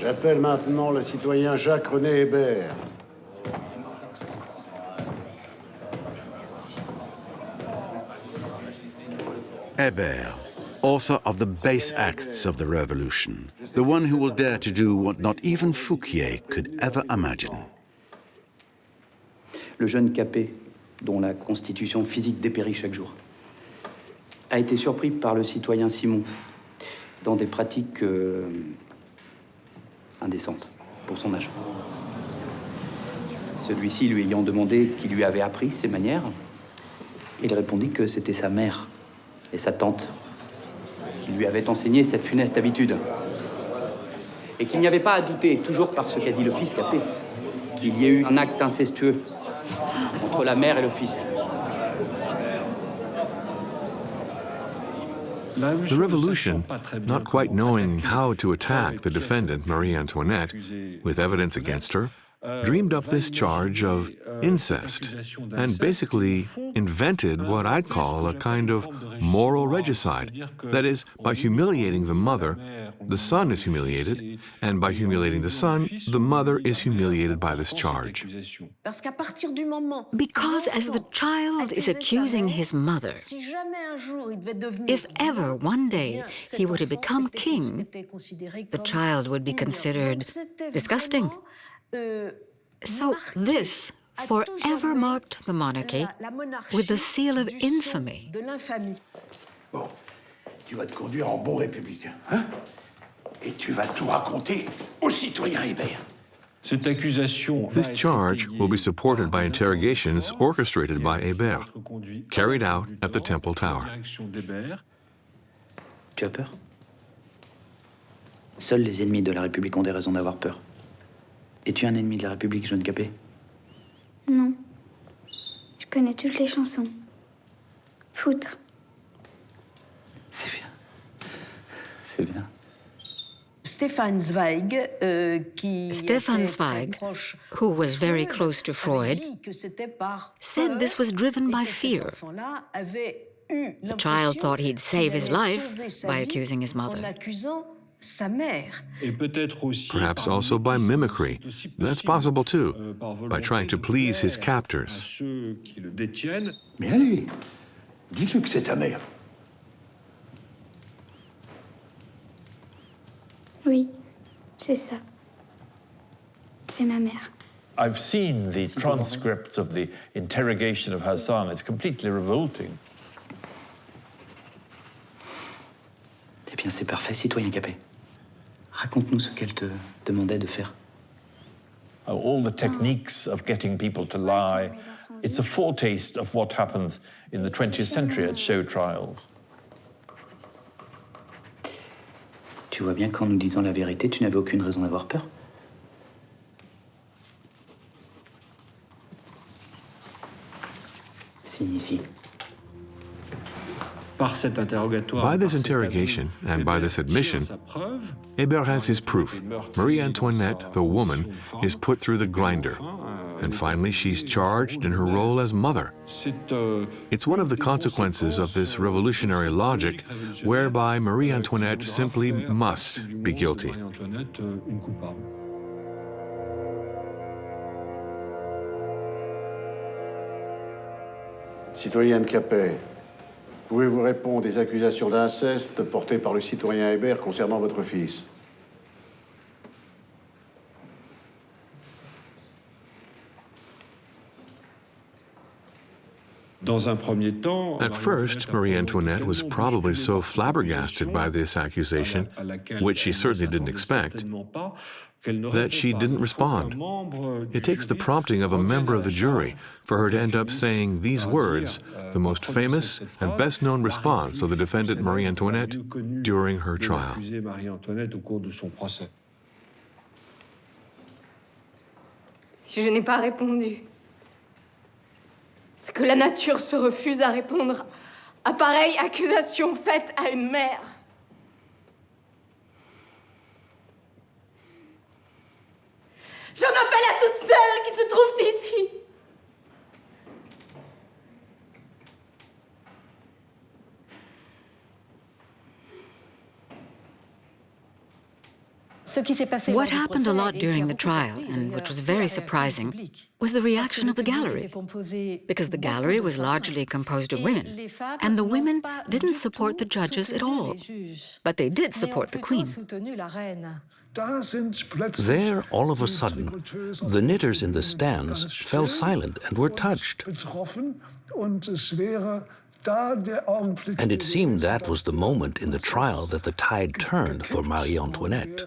J'appelle maintenant le citoyen Jacques-René Hébert. Hébert, author of the base acts of the revolution, the one who will dare to do what not even Fouquier could ever imagine. Le jeune Capet, dont la constitution physique dépérit chaque jour, a été surpris par le citoyen Simon dans des pratiques indécentes pour son âge. Celui-ci lui ayant demandé qui lui avait appris ces manières, il répondit que c'était sa mère et sa tante qui lui avaient enseigné cette funeste habitude. Et qu'il n'y avait pas à douter, toujours par ce qu'a dit le fils Capet, qu'il y ait eu un acte incestueux entre la mère et le fils. The revolution, not quite knowing how to attack the defendant, Marie Antoinette, with evidence against her, dreamed up this charge of incest and basically invented what I'd call a kind of moral regicide. That is, by humiliating the mother, the son is humiliated, and by humiliating the son, the mother is humiliated by this charge. Because as the child is accusing his mother, if ever one day he were to become king, the child would be considered disgusting. So this forever marked the monarchy with the seal of infamy. Bon, tu vas te conduire en bon républicain, hein? Et tu vas tout raconter au citoyen Hébert. This charge will be supported by interrogations orchestrated by Hébert, carried out at the Temple Tower. Tu as peur? Seuls les ennemis de la République ont des raisons d'avoir peur. Es-tu un ennemi de la République, jeune Capet? Non. Je connais toutes les chansons. Foutre. C'est bien. C'est bien. Stefan Zweig, who was very close to Freud, said this was driven by fear. The child thought he'd save his life by accusing his mother. Perhaps also by mimicry. That's possible too, by trying to please his captors. Mais allez, dis-lui que c'est ta mère. Oui, c'est ça. C'est ma mère. I've seen the transcripts of the interrogation of her son. It's completely revolting. Eh bien, c'est parfait, citoyen Capet. Raconte-nous ce qu'elle te demandait de faire. All the techniques of getting people to lie. It's a foretaste of what happens in the 20th century at show trials. Tu vois bien qu'en nous disant la vérité, tu n'avais aucune raison d'avoir peur. Signe ici. By this interrogation and by this admission, Hébert has his proof. Marie Antoinette, the woman, is put through the grinder. And finally, she's charged in her role as mother. It's one of the consequences of this revolutionary logic whereby Marie Antoinette simply must be guilty. Citoyenne Capet, pouvez-vous répondre des accusations d'inceste portées par le citoyen Hébert concernant votre fils? At first, Marie Antoinette was probably so flabbergasted by this accusation, which she certainly didn't expect, that she didn't respond. It takes the prompting of a member of the jury for her to end up saying these words, the most famous and best-known response of the defendant Marie Antoinette during her trial. Si je n'ai pas répondu, c'est que la nature se refuse à répondre à pareille accusation faite à une mère. J'en appelle à toutes celles qui se trouvent ici. What happened a lot during the trial, and which was very surprising, was the reaction of the gallery. Because the gallery was largely composed of women, and the women didn't support the judges at all. But they did support the Queen. There, all of a sudden, the knitters in the stands fell silent and were touched. And it seemed that was the moment in the trial that the tide turned for Marie Antoinette.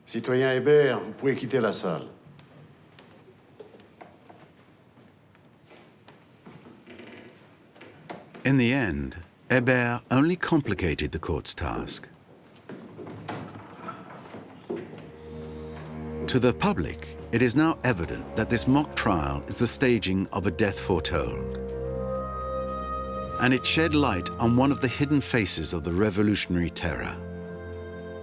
Citoyen Hébert, vous pouvez quitter la salle. In the end, Hébert only complicated the court's task. To the public, it is now evident that this mock trial is the staging of a death foretold. And it shed light on one of the hidden faces of the revolutionary terror,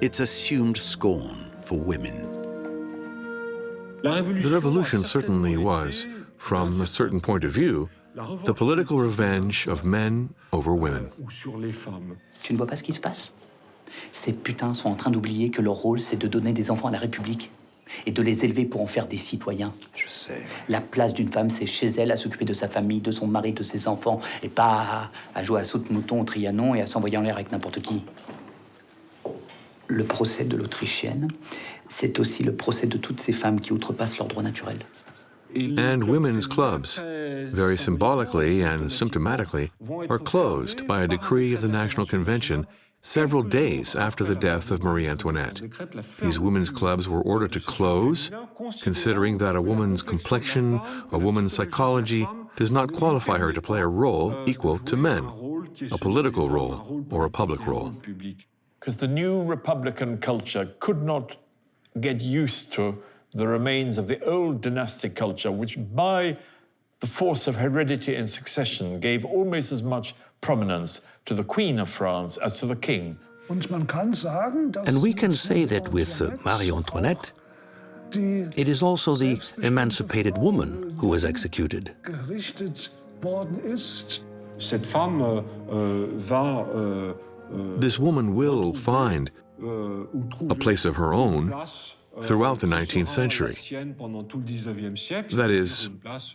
its assumed scorn for women. The revolution certainly was, from a certain point of view, the political revenge of men over women. Tu ne vois pas ce qui se passe? Ces putains sont en train d'oublier que leur rôle, c'est de donner des enfants à la République et de les élever pour en faire des citoyens. Je sais. La place d'une femme, c'est chez elle, à s'occuper de sa famille, de son mari, de ses enfants, et pas à jouer à saute-mouton au Trianon et à s'envoyer en l'air avec n'importe qui. Le procès de l'Autrichienne, c'est aussi le procès de toutes ces femmes qui outrepassent leurs droits naturels. And women's clubs, very symbolically and symptomatically, are closed by a decree of the National Convention several days after the death of Marie Antoinette. These women's clubs were ordered to close, considering that a woman's complexion, a woman's psychology, does not qualify her to play a role equal to men, a political role or a public role. Because the new Republican culture could not get used to the remains of the old dynastic culture, which by the force of heredity and succession gave almost as much prominence to the Queen of France as to the King. And we can say that with Marie Antoinette, it is also the emancipated woman who was executed. This woman will find a place of her own throughout the 19th century. That is,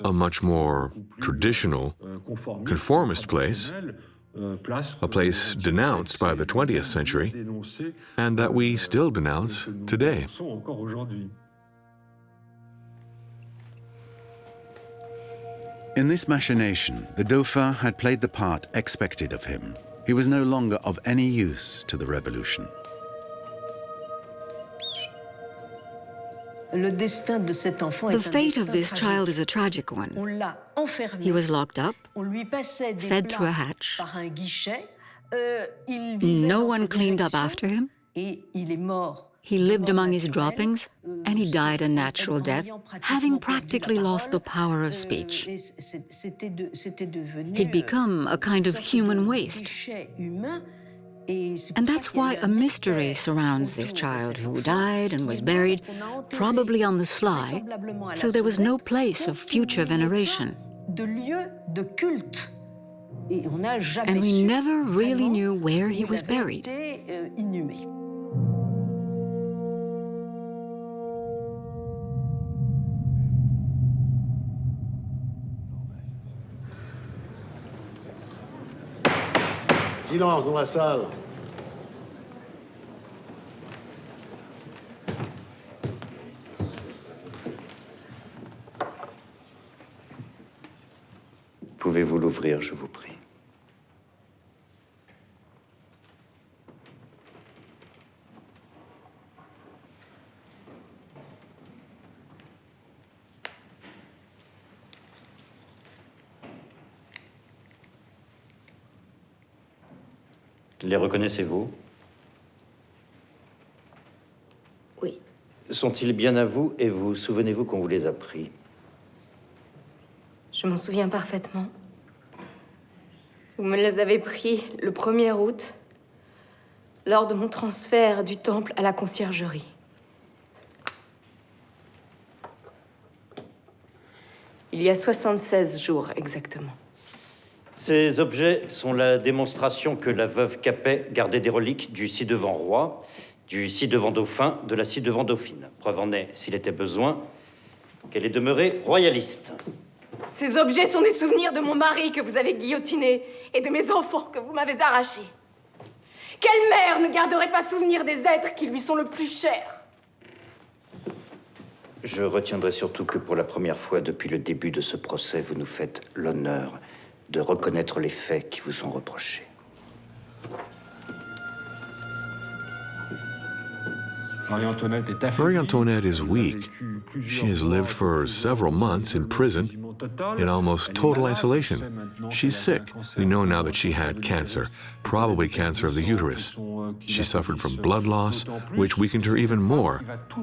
a much more traditional, conformist place, a place denounced by the 20th century, and that we still denounce today. In this machination, the Dauphin had played the part expected of him. He was no longer of any use to the revolution. The fate of this child is a tragic one. He was locked up, fed through a hatch. No one cleaned up after him. He lived among his droppings, and he died a natural death, having practically lost the power of speech. He'd become a kind of human waste. And that's why a mystery surrounds this child who died and was buried, probably on the sly, so there was no place of future veneration. And we never really knew where he was buried. Silence dans la salle. Pouvez-vous l'ouvrir, je vous prie? Les reconnaissez-vous? Oui. Sont-ils bien à vous et vous souvenez-vous qu'on vous les a pris? Je m'en souviens parfaitement. Vous me les avez pris le 1er août, lors de mon transfert du temple à la Conciergerie. Il y a 76 jours exactement. Ces objets sont la démonstration que la veuve Capet gardait des reliques du ci-devant roi du ci-devant dauphin, de la ci-devant dauphine. Preuve en est, s'il était besoin, qu'elle est demeurée royaliste. Ces objets sont des souvenirs de mon mari que vous avez guillotiné et de mes enfants que vous m'avez arrachés. Quelle mère ne garderait pas souvenir des êtres qui lui sont le plus chers? Je retiendrai surtout que pour la première fois depuis le début de ce procès, vous nous faites l'honneur de reconnaître les faits qui vous sont reprochés. Marie Antoinette is weak. She has lived for several months in prison, in almost total isolation. She's sick. We know now that she had cancer, probably cancer of the uterus. She suffered from blood loss, which weakened her even more.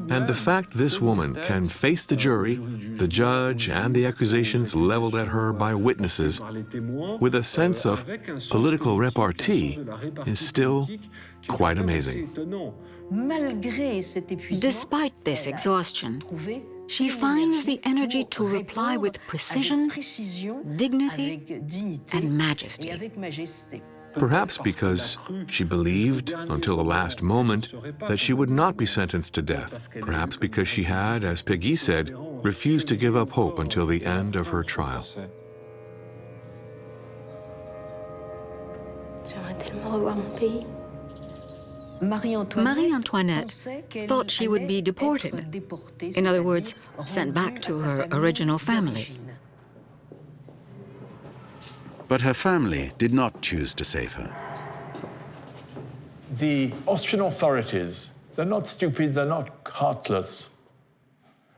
And the fact this woman can face the jury, the judge, and the accusations leveled at her by witnesses with a sense of political repartee is still quite amazing. Despite this exhaustion, she finds the energy to reply with precision, dignity, and majesty. Perhaps because she believed, until the last moment, that she would not be sentenced to death. Perhaps because she had, as Peggy said, refused to give up hope until the end of her trial. J'aimerais tellement revoir mon pays. Marie Antoinette thought she would be deported, in other words, sent back to her original family. But her family did not choose to save her. The Austrian authorities, they're not stupid, they're not heartless.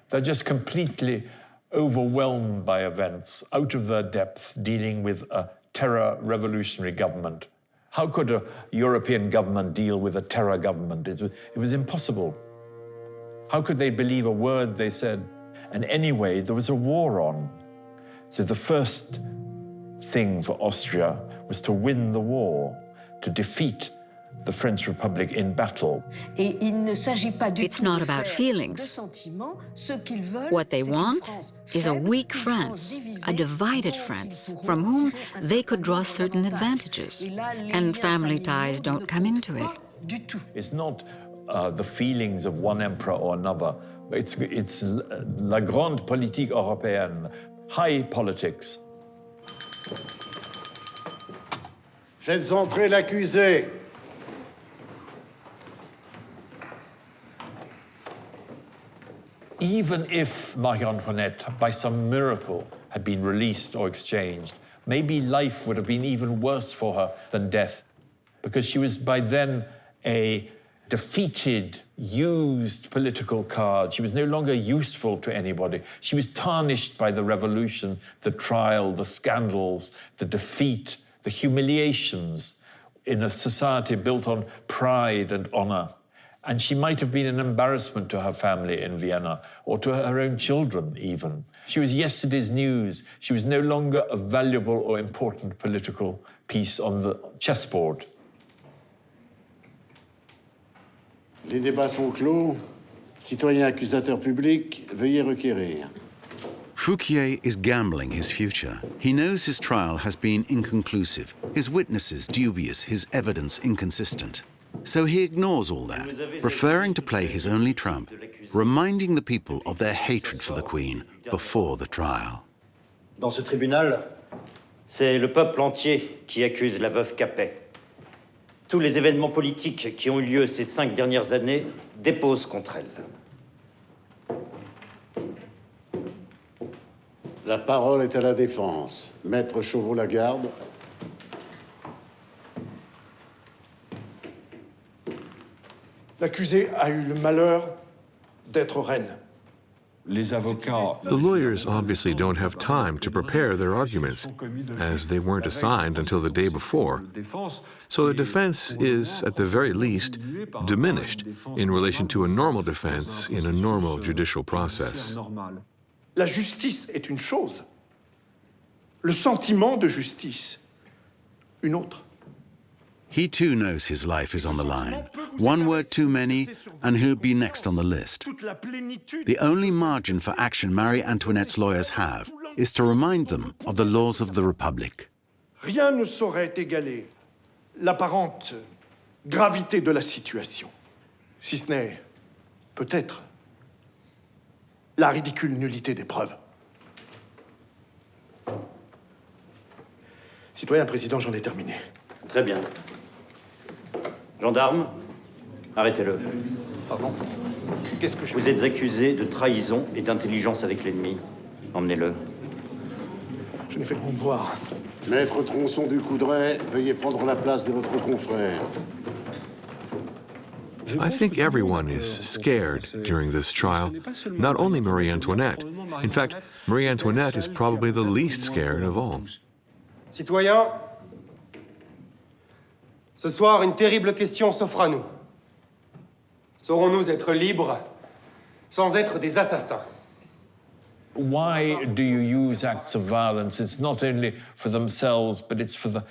They're just completely overwhelmed by events, out of their depth, dealing with a terror revolutionary government. How could a European government deal with a terror government? It was impossible. How could they believe a word they said? And anyway, there was a war on. So the first thing for Austria was to win the war, to defeat the French Republic in battle. It's not about feelings. What they want is a weak France, a divided France, from whom they could draw certain advantages, and family ties don't come into it. It's not the feelings of one emperor or another. It's la grande politique européenne, high politics. Faites entrer l'accusé. Even if Marie Antoinette, by some miracle, had been released or exchanged, maybe life would have been even worse for her than death, because she was by then a defeated, used political card. She was no longer useful to anybody. She was tarnished by the revolution, the trial, the scandals, the defeat, the humiliations in a society built on pride and honor. And she might have been an embarrassment to her family in Vienna, or to her own children even. She was yesterday's news. She was no longer a valuable or important political piece on the chessboard. Les débats sont clos. Citoyen accusateur public, veuillez requérir. Fouquier is gambling his future. He knows his trial has been inconclusive, his witnesses dubious, his evidence inconsistent. So he ignores all that, preferring to play his only trump, reminding the people of their hatred for the Queen before the trial. Dans ce tribunal, c'est le peuple entier qui accuse la veuve Capet. Tous les événements politiques qui ont eu lieu ces 5 dernières années déposent contre elle. La parole est à la défense. Maître Chauveau-Lagarde. L'accusée a eu le malheur d'être reine. The lawyers obviously don't have time to prepare their arguments, as they weren't assigned until the day before. So the defense is, at the very least, diminished in relation to a normal defense in a normal judicial process. La justice est une chose. Le sentiment de justice, une autre. He too knows his life is on the line. One word too many, and he'll be next on the list. The only margin for action Marie Antoinette's lawyers have is to remind them of the laws of the Republic. Rien ne saurait égaler l'apparente gravité de la situation. Si ce n'est, peut-être, la ridicule nullité des preuves. Citoyen président, j'en ai terminé. Très bien. Gendarme, arrêtez-le. Pardon? Qu'est-ce que je... Vous êtes accusé de trahison et d'intelligence avec l'ennemi. Emmenez-le. Je n'ai fait que mon devoir. Maître Tronçon du Coudray, veuillez prendre la place de votre confrère. I think everyone is scared during this trial, not only Marie Antoinette. In fact, Marie Antoinette is probably the least scared of all. Citoyens, ce soir, une terrible question s'offre à nous. Saurons-nous être libres sans être des assassins? Why do you use acts of violence? It's not only for themselves, but it's for the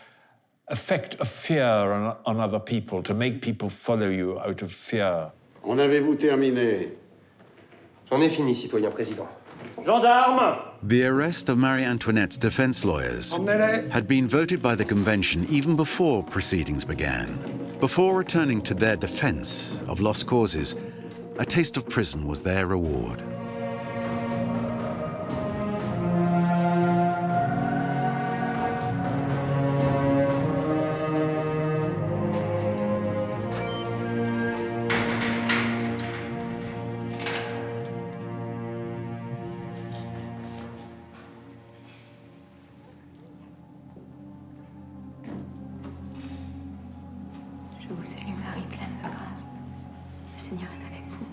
effect of fear on other people, to make people follow you out of fear. En avez-vous terminé? J'en ai fini, citoyen président. Gendarme! The arrest of Marie Antoinette's defense lawyers had been voted by the convention even before proceedings began. Before returning to their defense of lost causes, a taste of prison was their reward. Je vous salue Marie, pleine de grâce. Le Seigneur est avec vous.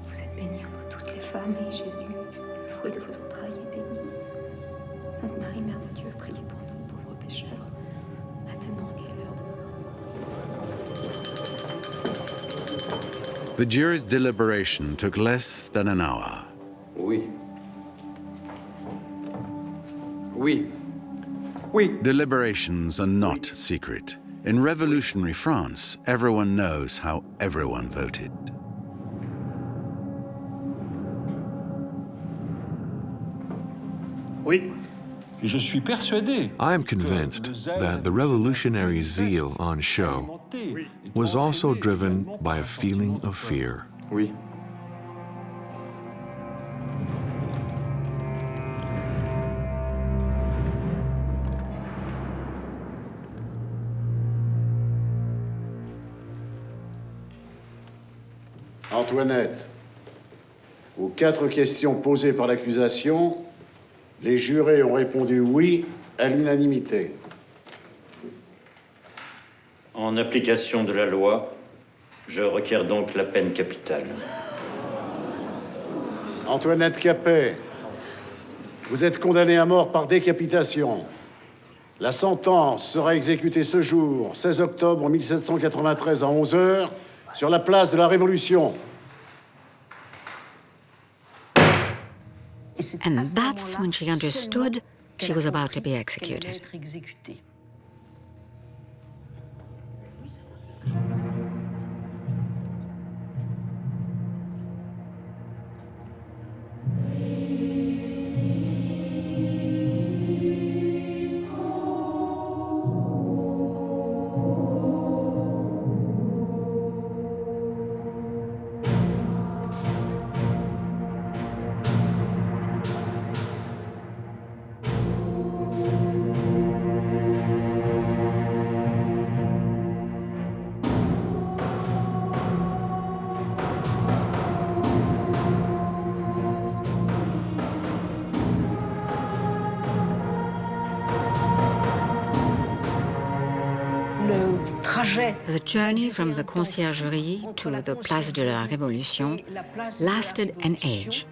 Vous êtes bénie entre toutes les femmes, et Jésus, le fruit de vos entrailles, est béni. Sainte Marie, Mère de Dieu, priez pour nous, pauvres pécheurs, maintenant et à l'heure de notre mort. The jury's deliberation took less than an hour. Oui. Oui. Oui. Deliberations are not secret. In revolutionary France, everyone knows how everyone voted. Oui. Je suis persuadé. I am convinced that the revolutionary zeal on show was also driven by a feeling of fear. Oui. Antoinette, aux 4 questions posées par l'accusation, les jurés ont répondu oui à l'unanimité. En application de la loi, je requiers donc la peine capitale. Antoinette Capet, vous êtes condamnée à mort par décapitation. La sentence sera exécutée ce jour, 16 octobre 1793 à 11 h, sur la place de la Révolution. And that's when she understood she was about to be executed. The journey from the Conciergerie to the Place de la Révolution lasted an age.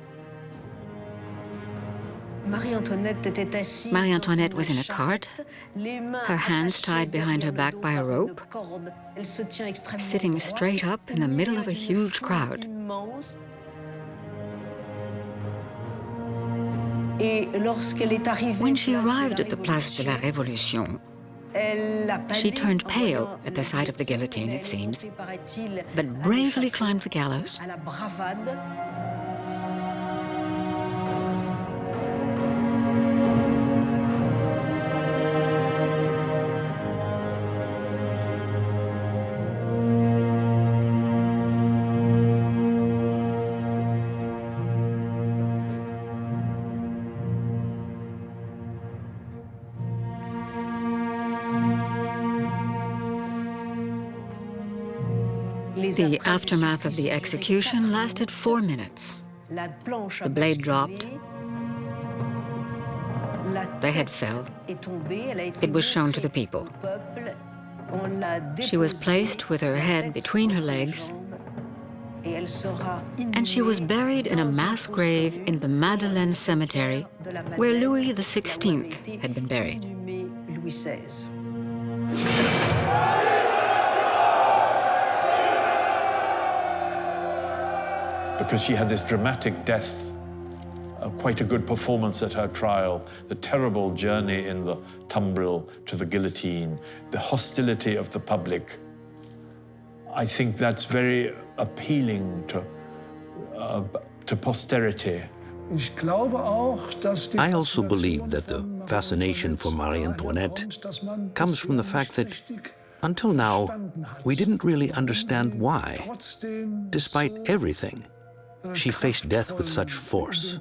Marie Antoinette was in a cart, her hands tied behind her back by a rope, sitting straight up in the middle of a huge crowd. When she arrived at the Place de la Révolution, she turned pale at the sight of the guillotine, it seems, but bravely climbed the gallows. The aftermath of the execution lasted 4 minutes. The blade dropped. The head fell. It was shown to the people. She was placed with her head between her legs, and she was buried in a mass grave in the Madeleine Cemetery, where Louis XVI had been buried. Because she had this dramatic death, quite a good performance at her trial, the terrible journey in the tumbril to the guillotine, the hostility of the public. I think that's very appealing to posterity. I also believe that the fascination for Marie Antoinette comes from the fact that, until now, we didn't really understand why, despite everything, she faced death with such force.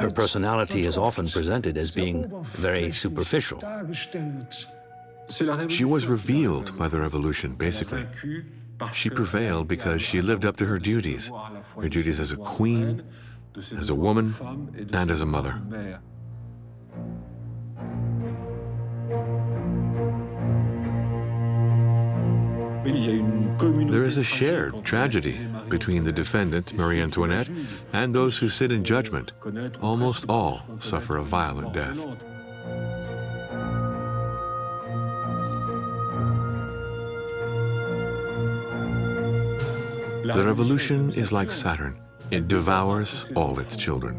Her personality is often presented as being very superficial. She was revealed by the revolution, basically. She prevailed because she lived up to her duties as a queen, as a woman, and as a mother. There is a shared tragedy between the defendant, Marie Antoinette, and those who sit in judgment. Almost all suffer a violent death. The revolution is like Saturn. It devours all its children.